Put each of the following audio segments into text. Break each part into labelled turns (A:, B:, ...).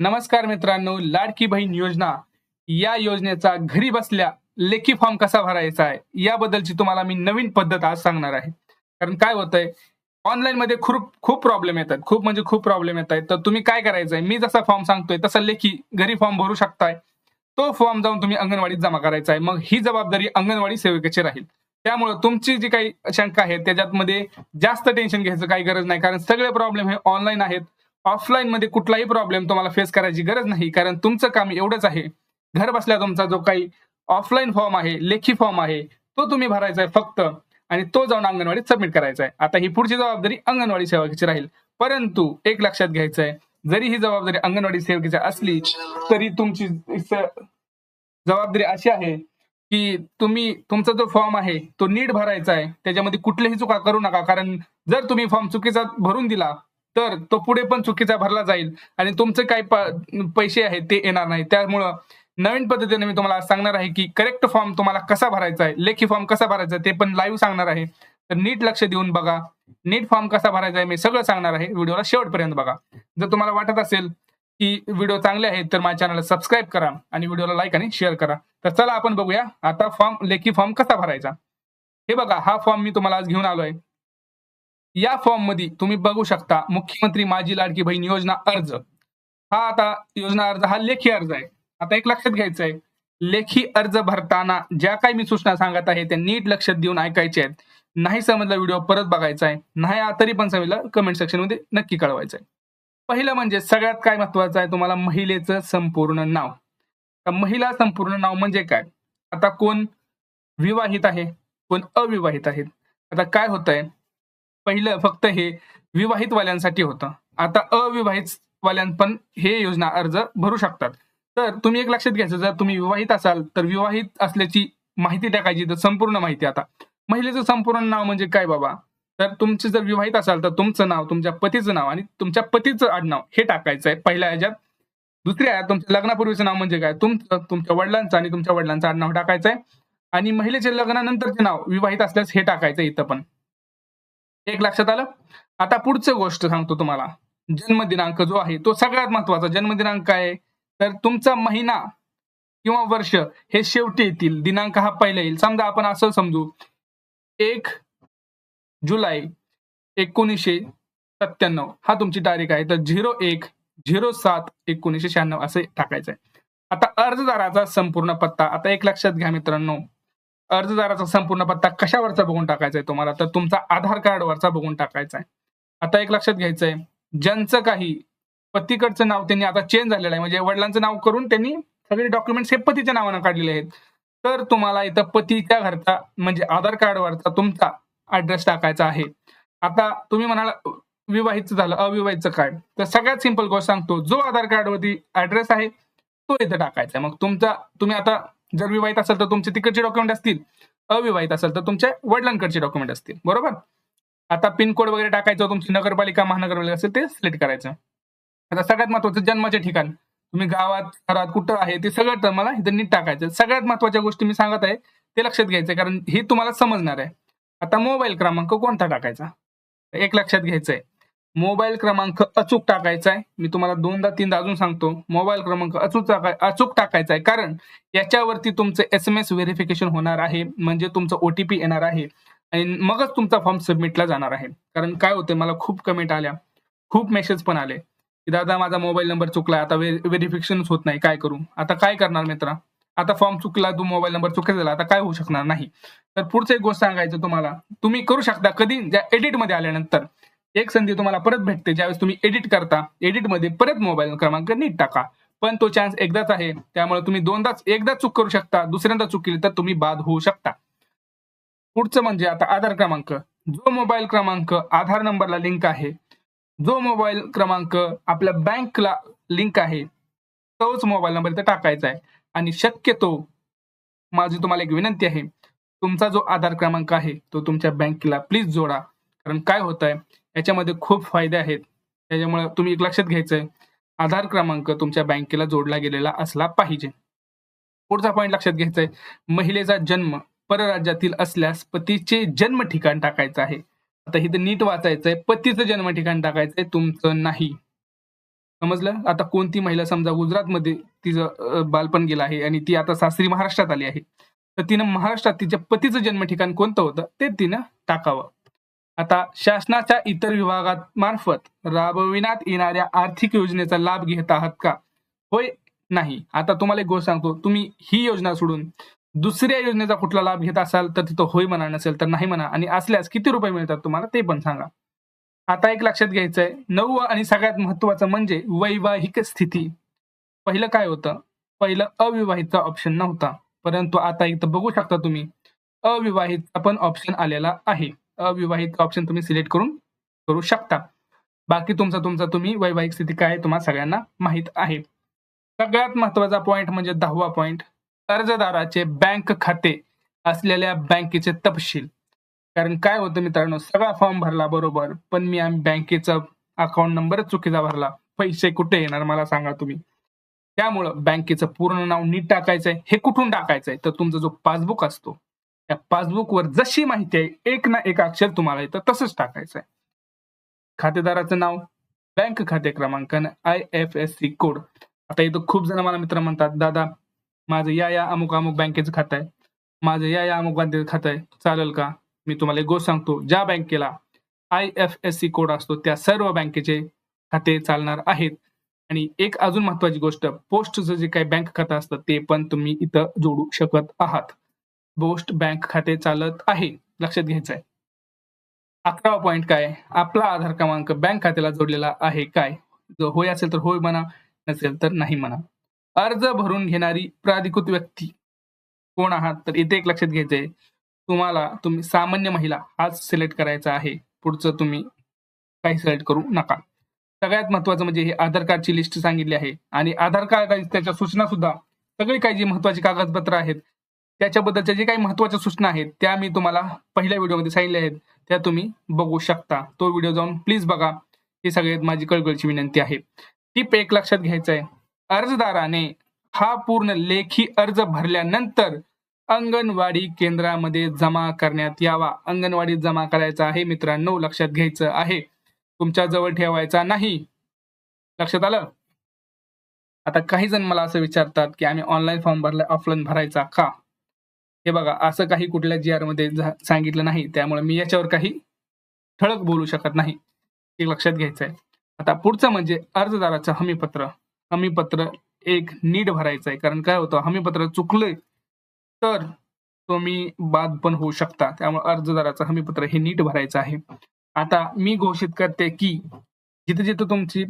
A: नमस्कार मित्रांनो, लाडकी बहीण योजना या योजनेचा घरी बसल्या लेखी फॉर्म कसा भरायचा आहे याबद्दलची तुम्हाला मी नवीन पद्धत आज सांगणार आहे. कारण काय होतंय, ऑनलाईन मध्ये खूप खूप प्रॉब्लेम येतात. खूप म्हणजे खूप प्रॉब्लेम येत आहेत. तर तुम्ही काय करायचंय, मी जसा फॉर्म सांगतोय तसा लेखी घरी फॉर्म भरू शकताय. तो फॉर्म जाऊन तुम्ही अंगणवाडीत जमा करायचा आहे. मग ही जबाबदारी अंगणवाडी सेविकेची राहील. त्यामुळे तुमची जी काही शंका आहे त्याच्यामध्ये जास्त टेन्शन घ्यायचं काही गरज नाही. कारण सगळे प्रॉब्लेम हे ऑनलाईन आहेत. ऑफलाईन मध्ये कुठलाही प्रॉब्लेम तुम्हाला फेस करायची गरज नाही. कारण तुमचं काम एवढंच आहे. घर बसल्या तुमचा जो काही ऑफलाईन फॉर्म आहे, लेखी फॉर्म आहे, तो तुम्ही भरायचा आहे फक्त आणि तो जाऊन अंगणवाडीत सबमिट करायचा आहे. आता ही पुढची जबाबदारी अंगणवाडी सेवकाची राहील. परंतु एक लक्षात घ्यायचं आहे, जरी ही जबाबदारी अंगणवाडी सेवकाची असली, तरी तुमची जबाबदारी अशी आहे, की तुम्ही तुमचा जो फॉर्म आहे, तो नीट भरायचा आहे. त्याच्यामध्ये कुठल्याही चुका करू नका. कारण जर तुम्ही फॉर्म चुकीचा भरून दिला, तर तो पुढे पण चुकीचा भरला जाईल आणि तुमचे काही पैसे आहेत ते येणार नाही. त्यामुळं नवीन पद्धतीने मी तुम्हाला आज सांगणार आहे, की करेक्ट फॉर्म तुम्हाला कसा भरायचा आहे, लेखी फॉर्म कसा भरायचा आहे, ते पण लाईव्ह सांगणार आहे. तर नीट लक्ष देऊन बघा. नीट फॉर्म कसा भरायचा आहे, मी सगळं सांगणार आहे. व्हिडिओला शेवटपर्यंत बघा. जर तुम्हाला वाटत असेल, की व्हिडिओ चांगले आहेत, तर माझ्या चॅनलला सबस्क्राईब करा आणि व्हिडिओला लाईक आणि शेअर करा. तर चला आपण बघूया आता लेखी फॉर्म कसा भरायचा. हे बघा, हा फॉर्म मी तुम्हाला आज घेऊन आलोय. या फॉर्म मध्ये तुम्ही बघू शकता, मुख्यमंत्री माझी लाडकी बहीण योजना अर्ज. हा आता योजना अर्ज हा लेखी अर्ज आहे. आता एक लक्षात घ्यायचं आहे, लेखी अर्ज भरताना ज्या काही मी सूचना सांगत आहे त्या नीट लक्ष देऊन ऐकायच्या आहेत. नाही समजला व्हिडिओ परत बघायचा आहे. नाही तरी पण समजलं कमेंट सेक्शन मध्ये नक्की कळवायचं आहे. पहिलं म्हणजे सगळ्यात काय महत्वाचं आहे, तुम्हाला महिलेचं संपूर्ण नाव. तर महिला संपूर्ण नाव म्हणजे काय? आता कोण विवाहित आहे, कोण अविवाहित आहेत. आता काय होतंय, पहिलं फक्त हे विवाहित वाल्यांसाठी होतं. आता अविवाहित वाल्यां पण हे योजना अर्ज भरू शकतात. तर तुम्ही एक लक्षात घ्यायचं, जर तुम्ही विवाहित असाल तर विवाहित असल्याची माहिती टाकायची. तर संपूर्ण माहिती आता महिलेचं संपूर्ण नाव म्हणजे काय बाबा? तर तुमचे जर विवाहित असाल तर तुमचं नाव, तुमच्या पतीचं नाव आणि तुमच्या पतीचं आडनाव हे टाकायचं आहे पहिल्या ह्याच्यात. दुसऱ्या तुमच्या लग्नापूर्वीचं नाव म्हणजे काय? तुमचं, तुमच्या वडिलांचं आणि तुमच्या वडिलांचं आडनाव टाकायचं आहे आणि महिलेचे लग्नानंतरचे नाव विवाहित असल्यास हे टाकायचं इथं पण. एक लक्षात आलं? आता पुढचं गोष्ट सांगतो तुम्हाला. जन्मदिनांक जो आहे तो सगळ्यात महत्वाचा. जन्मदिनांक काय आहे? तर तुमचा महिना किंवा वर्ष हे शेवटी येतील. दिनांक हा पहिला येईल. समजा आपण असं समजू, 1 जुलै 1997 हा तुमची तारीख आहे. तर 01/07/1996 असं टाकायचं आहे. आता अर्जदाराचा संपूर्ण पत्ता. आता एक लक्षात घ्या मित्रांनो, अर्जदाराचा संपूर्ण पत्ता कशावरचा बघून टाकायचा आहे तुम्हाला? तर तुमचा आधार कार्डवरचा बघून टाकायचा आहे. आता एक लक्षात घ्यायचंय, ज्यांचं काही पतीकडचं नाव त्यांनी आता चेंज झालेलं आहे, म्हणजे वडिलांचं नाव करून त्यांनी सगळे डॉक्युमेंट्स हे पतीच्या नावानं काढलेले आहेत. तर तुम्हाला इथं पतीच्या घरचा म्हणजे आधार कार्डवरचा तुमचा ॲड्रेस टाकायचा आहे. आता तुम्ही म्हणाल विवाहितचं झालं, अविवाहितचं काय? तर सगळ्यात सिंपल गोष्ट सांगतो, जो आधार कार्डवरती ॲड्रेस आहे, तो इथं टाकायचा आहे. मग तुम्ही आता जर विवाहित असाल तर तुमचे तिकडचे डॉक्युमेंट असतील, अविवाहित असाल तर तुमच्या वडिलांकडचे डॉक्युमेंट असतील. बरोबर? आता पिन कोड वगैरे टाकायचं, तुमची नगरपालिका, महानगरपालिका असेल ते सिलेक्ट करायचं. आता सगळ्यात महत्त्वाचं जन्माचे ठिकाण. तुम्ही गावात, शहरात कुठं आहे ते सगळं तुम्हाला इथं नीट टाकायचं. सगळ्यात महत्त्वाच्या गोष्टी मी सांगत आहे, ते लक्षात घ्यायचं कारण हे तुम्हाला समजणार आहे. आता मोबाईल क्रमांक कोणता टाकायचा? एक लक्षात घ्यायचंय. मोबाईल क्रमांक अचूक टाकायचा आहे. मी तुम्हाला 2दा-3दा अजून सांगतो. मोबाईल क्रमांक अचूक टाकायचा आहे. कारण याच्यावरती तुमचं एस-एम-एस व्हेरिफिकेशन होणार आहे. म्हणजे तुमचं ओ-टी-पी येणार आहे आणि मगच तुमचा फॉर्म सबमिटला जाणार आहे. कारण काय होतंय, मला खूप कमेंट आल्या, खूप मेसेज पण आले, की दादा माझा मोबाईल नंबर चुकलाय, आता व्हेरिफिकेशनच होत नाही, काय करू? आता काय करणार मित्रा? आता फॉर्म चुकला, तू मोबाईल नंबर चुकीचा झाला, आता काय होऊ शकणार नाही. तर पुढचं एक गोष्ट सांगायचं तुम्हाला, तुम्ही करू शकता कधी ज्या एडिटमध्ये आल्यानंतर. एक संधी तुम्हाला परत भेटते ज्यावेळेस तुम्ही एडिट करता. एडिटमध्ये परत मोबाईल क्रमांक नीट टाका. पण तो चान्स एकदाच आहे. त्यामुळे तुम्ही एकदा चूक करू शकता. दुसऱ्यांदा चूक केली तर तुम्ही बाद होऊ शकता. पुढचं म्हणजे आता आधार क्रमांक. जो मोबाईल क्रमांक आधार नंबरला लिंक आहे, जो मोबाईल क्रमांक आपल्या बँकला लिंक आहे, तोच मोबाईल नंबर इथे टाकायचा आहे. आणि शक्यतो माझी तुम्हाला एक विनंती आहे, तुमचा जो आधार क्रमांक आहे तो तुमच्या बँकेला प्लीज जोडा. कारण काय होतंय, याच्यामध्ये खूप फायदे आहेत. त्याच्यामुळे तुम्ही एक लक्षात घ्यायचंय, आधार क्रमांक तुमच्या बँकेला जोडला गेलेला असला पाहिजे. पुढचा पॉईंट लक्षात घ्यायचा आहे, महिलेचा जन्म परराज्यातील असल्यास पतीचे जन्म ठिकाण टाकायचं आहे. आता इथं नीट वाचायचंय, पतीचं जन्म ठिकाण टाकायचंय, तुमचं नाही. समजलं? आता कोणती महिला समजा गुजरातमध्ये तिचं बालपण गेलं आहे आणि ती आता सासरी महाराष्ट्रात आली आहे. तर तिनं महाराष्ट्रात तिच्या पतीचं जन्म ठिकाण कोणतं होतं ते तिनं टाकावं. आता शासनाच्या इतर विभागात मार्फत राबविण्यात येणाऱ्या आर्थिक योजनेचा लाभ घेत आहात का? होय, नाही. आता तुम्हाला एक गोष्ट सांगतो, तुम्ही ही योजना सोडून दुसऱ्या योजनेचा कुठला लाभ घेत असाल तर तिथं होय म्हणा, नसेल तर नाही म्हणा आणि असल्यास किती रुपये मिळतात तुम्हाला ते पण सांगा. आता एक लक्षात घ्यायचंय, 9वं आणि सगळ्यात महत्त्वाचं म्हणजे वैवाहिक स्थिती. पहिलं काय होतं? पहिलं अविवाहितचा ऑप्शन नव्हता. परंतु आता इथं बघू शकता तुम्ही, अविवाहितचा पण ऑप्शन आलेला आहे. अविवाहित ऑप्शन तुम्ही सिलेक्ट करू शकता. बाकी तुमचा तुम्ही वैवाहिक स्थिती काय आहे तुम्हाला सगळ्यांना माहीत आहे. सगळ्यात महत्त्वाचा पॉइंट म्हणजे 10वा पॉइंट, अर्जदाराचे बँक खाते असलेल्या बँकेचे तपशील. कारण काय होतं मित्रांनो, सगळा फॉर्म भरला बरोबर, पण आम्ही बँकेचा अकाउंट नंबरच चुकीचा भरला. पैसे कुठे येणार मला सांगा तुम्ही? त्यामुळं बँकेचं पूर्ण नाव नीट टाकायचंय. हे कुठून टाकायचंय? तर तुमचा जो पासबुक असतो, त्या पासबुकवर जशी माहिती आहे, एक ना एक अक्षर तुम्हाला येतं तसंच टाकायचंय. खातेदाराचं नाव, बँक खाते क्रमांक आणि IFSC कोड. आता इथं खूप जण मला मित्र म्हणतात, "दादा, माझं या अमुक-अमुक बँकेचं खातं आहे. माझं या अमुक बँकेचं खातं आहे. चालेल का?" मी तुम्हाला एक गोष्ट सांगतो, ज्या बँकेला IFSC कोड असतो, त्या सर्व बँकेचे खाते चालणार आहेत. आणि एक अजून महत्त्वाची गोष्ट, पोस्टचं जे काही बँक खातं असतं, ते पण तुम्ही इथं जोडू शकत आहात. पोस्ट बँक खाते चालत आहे, लक्षात घ्यायचं आहे. 11वा पॉइंट काय आहे? आपला आधार क्रमांक बँक खात्याला जोडलेला आहे काय? जर होय असेल तर होय म्हणा, नसेल तर नाही म्हणा. अर्ज भरून घेणारी प्राधिकृत व्यक्ती कोण आहात? तर इथे एक लक्षात घ्यायचंय. तुम्ही सामान्य महिला हाच सिलेक्ट करायचा आहे. पुढचं तुम्ही काही सिलेक्ट करू नका. सगळ्यात महत्त्वाचं म्हणजे हे आधार कार्डची लिस्ट सांगितली आहे आणि आधार कार्ड आणि त्याच्या सूचना सुद्धा सगळी काही जी महत्त्वाची कागदपत्र आहेत, त्याच्याबद्दलच्या जे काही महत्त्वाच्या सूचना आहेत, त्या मी तुम्हाला पहिल्या व्हिडिओमध्ये सांगितल्या आहेत. त्या तुम्ही बघू शकता. तो व्हिडिओ जाऊन प्लीज बघा. ही सगळ्यात माझी कळकळीची विनंती आहे. टिप एक लक्षात घ्यायचं आहे. अर्जदाराने हा पूर्ण लेखी अर्ज भरल्यानंतर अंगणवाडी केंद्रामध्ये जमा करण्यात यावा. अंगणवाडीत जमा करायचा आहे मित्रांनो, लक्षात घ्यायचं आहे. तुमच्या जवळ ठेवायचा नाही. लक्षात आलं? आता काही जण मला असं विचारतात, की आम्ही ऑनलाईन फॉर्म भरला, ऑफलाईन भरायचा का? हे बघा, असं काही कुठल्या जी-आरमध्ये सांगितलं नाही. त्यामुळे मी याच्यावर काही ठळक बोलू शकत नाही. हे लक्षात घ्यायचं आहे. आता पुढचं म्हणजे अर्जदाराचं हमीपत्र. हमीपत्र एक नीट भरायचं आहे. कारण काय होतं, हमीपत्र चुकलंय तर तुम्ही बाद पण होऊ शकता. त्यामुळे अर्जदाराचं हमीपत्र हे नीट भरायचं आहे. आता मी घोषित करते, की जिथे-जिथे तुम्ही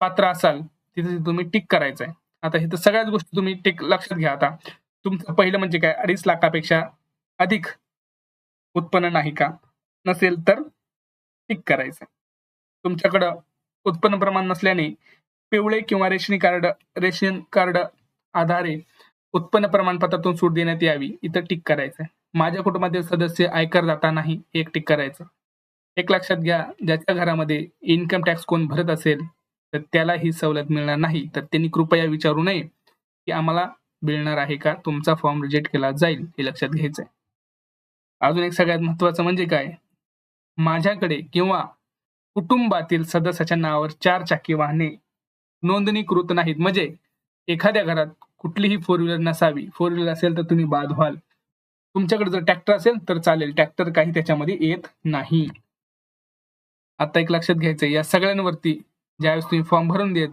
A: पात्र असाल, तिथे तुम्ही टिक करायचं आहे. आता इथं सगळ्याच गोष्टी तुम्ही टिक लक्षात घ्या आता. तुमचं पहिलं म्हणजे काय, 2.5 लाखापेक्षा अधिक उत्पन्न नाही का? नसेल तर टिक करायचं. तुमच्याकडं उत्पन्न प्रमाण नसल्याने पिवळे किंवा रेशन कार्ड आधारे उत्पन्न प्रमाणपत्रातून सूट देण्यात यावी, इथं टिक करायचं. माझ्या कुटुंबातील सदस्य आयकरदाता नाही, हे एक टिक करायचं. एक लक्षात घ्या, ज्याच्या घरामध्ये इन्कम टॅक्स कोण भरत असेल, तर त्याला ही सवलत मिळणार नाही. तर त्यांनी कृपया विचारू नये, की आम्हाला मिळणार आहे का? तुमचा फॉर्म रिजेक्ट केला जाईल, हे लक्षात घ्यायचं आहे. अजून एक सगळ्यात महत्त्वाचं म्हणजे काय, माझ्याकडे किंवा कुटुंबातील सदस्याच्या नावावर 4 चाकी वाहने नोंदणीकृत नाहीत. म्हणजे एखाद्या घरात कुठलीही फोर व्हीलर नसावी. फोर व्हीलर असेल तर तुम्ही बाद व्हाल. तुमच्याकडे जर ट्रॅक्टर असेल तर चालेल. ट्रॅक्टर काही त्याच्यामध्ये येत नाही. आता एक लक्षात घ्यायचं, या सगळ्यांवरती ज्यावेळेस तुम्ही फॉर्म भरून देत,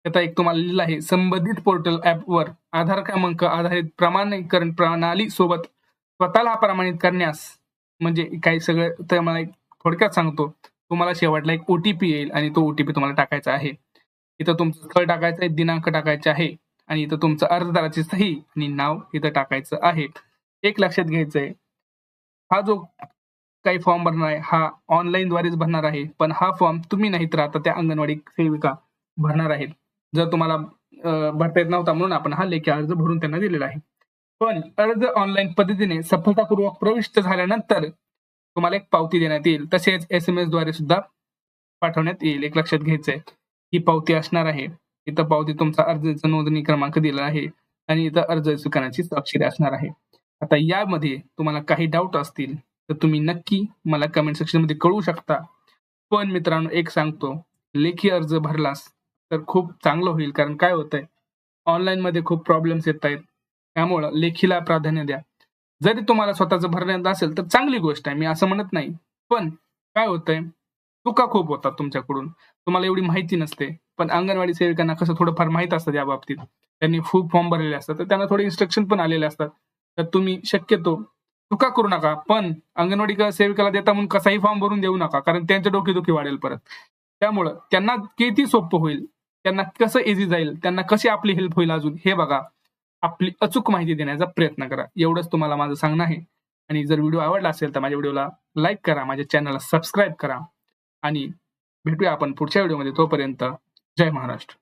A: त्याचा एक तुम्हाला लिहिलं आहे, संबंधित पोर्टल ॲपवर आधार क्रमांक आधारित प्रमाणीकरण प्रणाली सोबत स्वतःला प्रमाणित करण्यास, म्हणजे काही सगळं तर मला एक थोडक्यात सांगतो. तुम्हाला शेवटला एक ओ-टी-पी येईल आणि तो ओ-टी-पी तुम्हाला टाकायचा आहे. इथं तुमचं स्थळ टाकायचं आहे, दिनांक टाकायचा आहे आणि इथं तुमचं अर्जदाराची सही आणि नाव इथं टाकायचं आहे. एक लक्षात घ्यायचंय, हा जो काही फॉर्म भरणार आहे, हा ऑनलाईनद्वारेच भरणार आहे. पण हा फॉर्म तुम्ही नाही तर आता त्या अंगणवाडी सेविका भरणार आहेत. जर तुम्हाला भरता येत नव्हता म्हणून आपण हा लेखी अर्ज भरून त्यांना दिलेला आहे. पण अर्ज ऑनलाईन पद्धतीने सफलतापूर्वक प्रविष्ट झाल्यानंतर तुम्हाला एक पावती देण्यात येईल. तसेच SMS द्वारे सुद्धा पाठवण्यात येईल. एक लक्षात घ्यायचंय, ही पावती असणार आहे. इथं पावती तुमचा अर्जाचा नोंदणी क्रमांक दिला आहे आणि इथं अर्ज स्वीकारण्याची स्वाक्षरी असणार आहे. आता यामध्ये तुम्हाला काही डाऊट असतील तर तुम्ही नक्की मला कमेंट सेक्शनमध्ये कळवू शकता. पण मित्रांनो एक सांगतो, लेखी अर्ज भरलास तर खूप चांगलं होईल. कारण काय होतंय, ऑनलाईनमध्ये खूप प्रॉब्लेम्स येत आहेत. त्यामुळं लेखीला प्राधान्य द्या. जरी तुम्हाला स्वतःचं भरण्यात असेल तर चांगली गोष्ट आहे. मी असं म्हणत नाही. पण काय होतंय, चुका खूप होतात तुमच्याकडून. तुम्हाला एवढी माहिती नसते. पण अंगणवाडी सेविकांना कसं थोडंफार माहीत असतं या बाबतीत. त्यांनी खूप फॉर्म भरलेले असतात. तर त्यांना थोडे इन्स्ट्रक्शन पण आलेले असतात. तर तुम्ही शक्यतो चुका करू नका. पण अंगणवाडी सेविकाला देता म्हणून कसाही फॉर्म भरून देऊ नका. कारण त्यांच्या डोकेदुखी वाढेल परत. त्यामुळं त्यांना किती सोपं होईल, त्यांना कसं ईझी जाईल, त्यांना कशी आपली हेल्प होईल अजून हे बघा. आपली अचूक माहिती देण्याचा प्रयत्न करा. एवढंच तुम्हाला माझं सांगणं आहे. आणि जर व्हिडिओ आवडला असेल तर माझ्या व्हिडिओला लाईक करा, माझ्या चॅनलला सबस्क्राईब करा आणि भेटूया आपण पुढच्या व्हिडिओमध्ये. तोपर्यंत जय महाराष्ट्र.